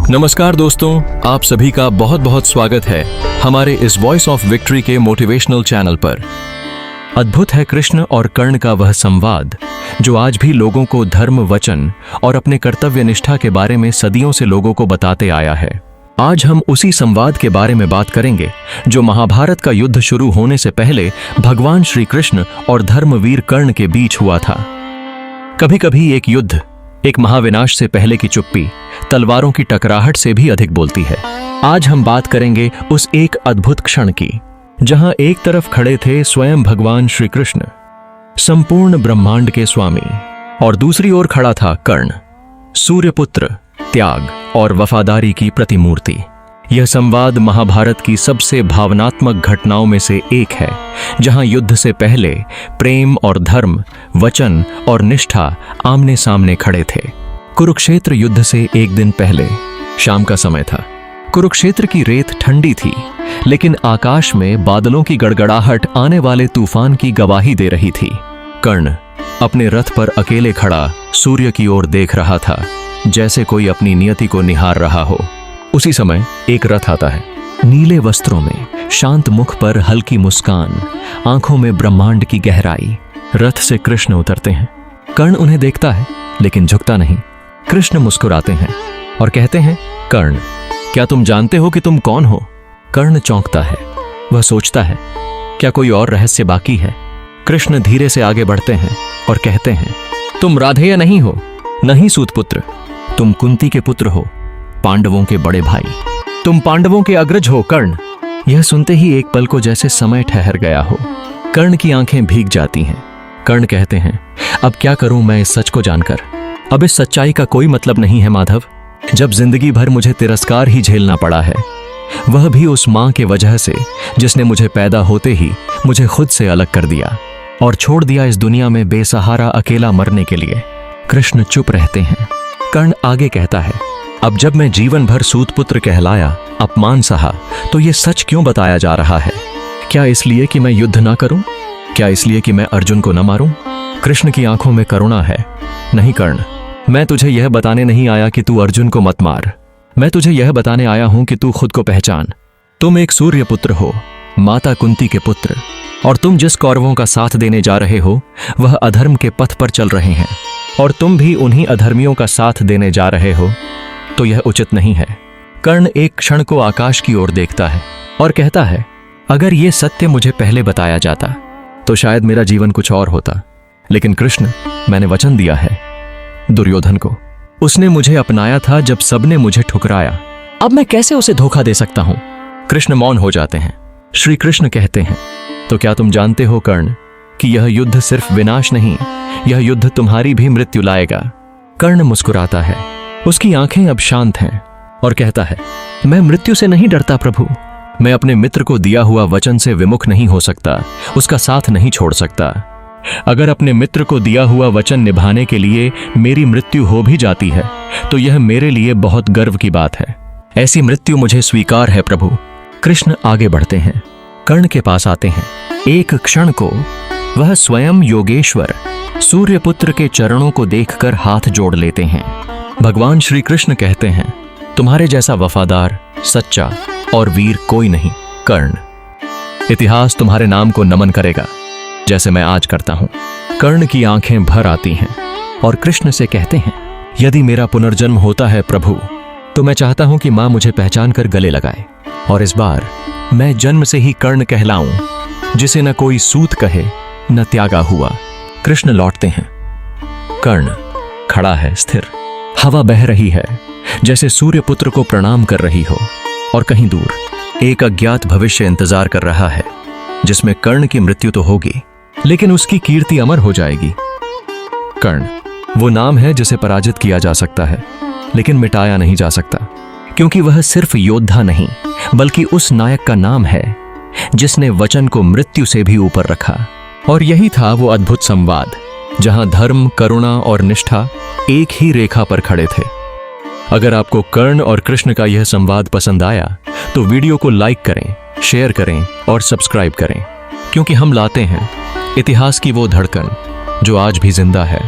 नमस्कार दोस्तों, आप सभी का बहुत बहुत स्वागत है हमारे इस वॉइस ऑफ विक्ट्री के मोटिवेशनल चैनल पर। अद्भुत है कृष्ण और कर्ण का वह संवाद जो आज भी लोगों को धर्म, वचन और अपने कर्तव्य निष्ठा के बारे में सदियों से लोगों को बताते आया है। आज हम उसी संवाद के बारे में बात करेंगे जो महाभारत का युद्ध शुरू होने से पहले भगवान श्री कृष्ण और धर्मवीर कर्ण के बीच हुआ था। कभी कभी एक युद्ध, एक महाविनाश से पहले की चुप्पी तलवारों की टकराहट से भी अधिक बोलती है। आज हम बात करेंगे उस एक अद्भुत क्षण की जहां एक तरफ खड़े थे स्वयं भगवान श्री कृष्ण, संपूर्ण ब्रह्मांड के स्वामी, और दूसरी ओर खड़ा था कर्ण, सूर्यपुत्र, त्याग और वफादारी की प्रतिमूर्ति। यह संवाद महाभारत की सबसे भावनात्मक घटनाओं में से एक है, जहां युद्ध से पहले प्रेम और धर्म, वचन और निष्ठा आमने सामने खड़े थे। कुरुक्षेत्र युद्ध से एक दिन पहले शाम का समय था। कुरुक्षेत्र की रेत ठंडी थी, लेकिन आकाश में बादलों की गड़गड़ाहट आने वाले तूफान की गवाही दे रही थी। कर्ण अपने रथ पर अकेले खड़ा सूर्य की ओर देख रहा था, जैसे कोई अपनी नियति को निहार रहा हो। उसी समय एक रथ आता है, नीले वस्त्रों में, शांत मुख पर हल्की मुस्कान, आंखों में ब्रह्मांड की गहराई। रथ से कृष्ण उतरते हैं। कर्ण उन्हें देखता है लेकिन झुकता नहीं। कृष्ण मुस्कुराते हैं और कहते हैं, कर्ण, क्या तुम जानते हो कि तुम कौन हो? कर्ण चौंकता है। वह सोचता है, क्या कोई और रहस्य बाकी है? कृष्ण धीरे से आगे बढ़ते हैं और कहते हैं, तुम राधेय नहीं हो। नहीं सूतपुत्र, तुम कुंती के पुत्र हो, पांडवों के बड़े भाई। तुम पांडवों के अग्रज हो कर्ण। यह सुनते ही एक पल को जैसे समय ठहर गया हो। कर्ण की आंखें भीग जाती हैं। कर्ण कहते हैं, अब क्या करूं मैं इस सच को जानकर? अब इस सच्चाई का कोई मतलब नहीं है माधव। जब जिंदगी भर मुझे तिरस्कार ही झेलना पड़ा है, वह भी उस मां के वजह से जिसने मुझे पैदा होते ही मुझे खुद से अलग कर दिया और छोड़ दिया इस दुनिया में बेसहारा अकेला मरने के लिए। कृष्ण चुप रहते हैं। कर्ण आगे कहता है, अब जब मैं जीवन भर सूतपुत्र कहलाया, अपमान सहा, तो ये सच क्यों बताया जा रहा है? क्या इसलिए कि मैं युद्ध ना करूं? क्या इसलिए कि मैं अर्जुन को न मारूं? कृष्ण की आंखों में करुणा है। नहीं कर्ण, मैं तुझे यह बताने नहीं आया कि तू अर्जुन को मत मार। मैं तुझे यह बताने आया हूं कि तू खुद को पहचान। तुम एक सूर्य पुत्र हो, माता कुंती के पुत्र, और तुम जिस कौरवों का साथ देने जा रहे हो वह अधर्म के पथ पर चल रहे हैं, और तुम भी उन्हीं अधर्मियों का साथ देने जा रहे हो, तो यह उचित नहीं है। कर्ण एक क्षण को आकाश की ओर देखता है और कहता है, अगर यह सत्य मुझे पहले बताया जाता तो शायद मेरा जीवन कुछ और होता। लेकिन कृष्ण, मैंने वचन दिया है दुर्योधन को। उसने मुझे अपनाया था जब सबने मुझे ठुकराया। अब मैं कैसे उसे धोखा दे सकता हूं? कृष्ण मौन हो जाते हैं। श्री कृष्ण कहते हैं, तो क्या तुम जानते हो कर्ण कि यह युद्ध सिर्फ विनाश नहीं, यह युद्ध तुम्हारी भी मृत्यु लाएगा? कर्ण मुस्कुराता है। उसकी आंखें अब शांत हैं और कहता है, मैं मृत्यु से नहीं डरता प्रभु। मैं अपने मित्र को दिया हुआ वचन से विमुख नहीं हो सकता, उसका साथ नहीं छोड़ सकता। अगर अपने मित्र को दिया हुआ वचन निभाने के लिए मेरी मृत्यु हो भी जाती है तो यह मेरे लिए बहुत गर्व की बात है। ऐसी मृत्यु मुझे स्वीकार है प्रभु। कृष्ण आगे बढ़ते हैं, कर्ण के पास आते हैं। एक क्षण को वह स्वयं योगेश्वर सूर्यपुत्र के चरणों को देखकर हाथ जोड़ लेते हैं। भगवान श्री कृष्ण कहते हैं, तुम्हारे जैसा वफादार, सच्चा और वीर कोई नहीं कर्ण। इतिहास तुम्हारे नाम को नमन करेगा जैसे मैं आज करता हूं। कर्ण की आंखें भर आती हैं और कृष्ण से कहते हैं, यदि मेरा पुनर्जन्म होता है प्रभु, तो मैं चाहता हूं कि मां मुझे पहचान कर गले लगाए, और इस बार मैं जन्म से ही कर्ण कहलाऊं, जिसे न कोई सूत कहे न त्यागा हुआ। कृष्ण लौटते हैं। कर्ण खड़ा है स्थिर। हवा बह रही है जैसे सूर्यपुत्र को प्रणाम कर रही हो, और कहीं दूर एक अज्ञात भविष्य इंतजार कर रहा है, जिसमें कर्ण की मृत्यु तो होगी लेकिन उसकी कीर्ति अमर हो जाएगी। कर्ण वो नाम है जिसे पराजित किया जा सकता है लेकिन मिटाया नहीं जा सकता, क्योंकि वह सिर्फ योद्धा नहीं बल्कि उस नायक का नाम है जिसने वचन को मृत्यु से भी ऊपर रखा। और यही था वो अद्भुत संवाद जहां धर्म, करुणा और निष्ठा एक ही रेखा पर खड़े थे। अगर आपको कर्ण और कृष्ण का यह संवाद पसंद आया तो वीडियो को लाइक करें, शेयर करें और सब्सक्राइब करें, क्योंकि हम लाते हैं इतिहास की वो धड़कन जो आज भी जिंदा है।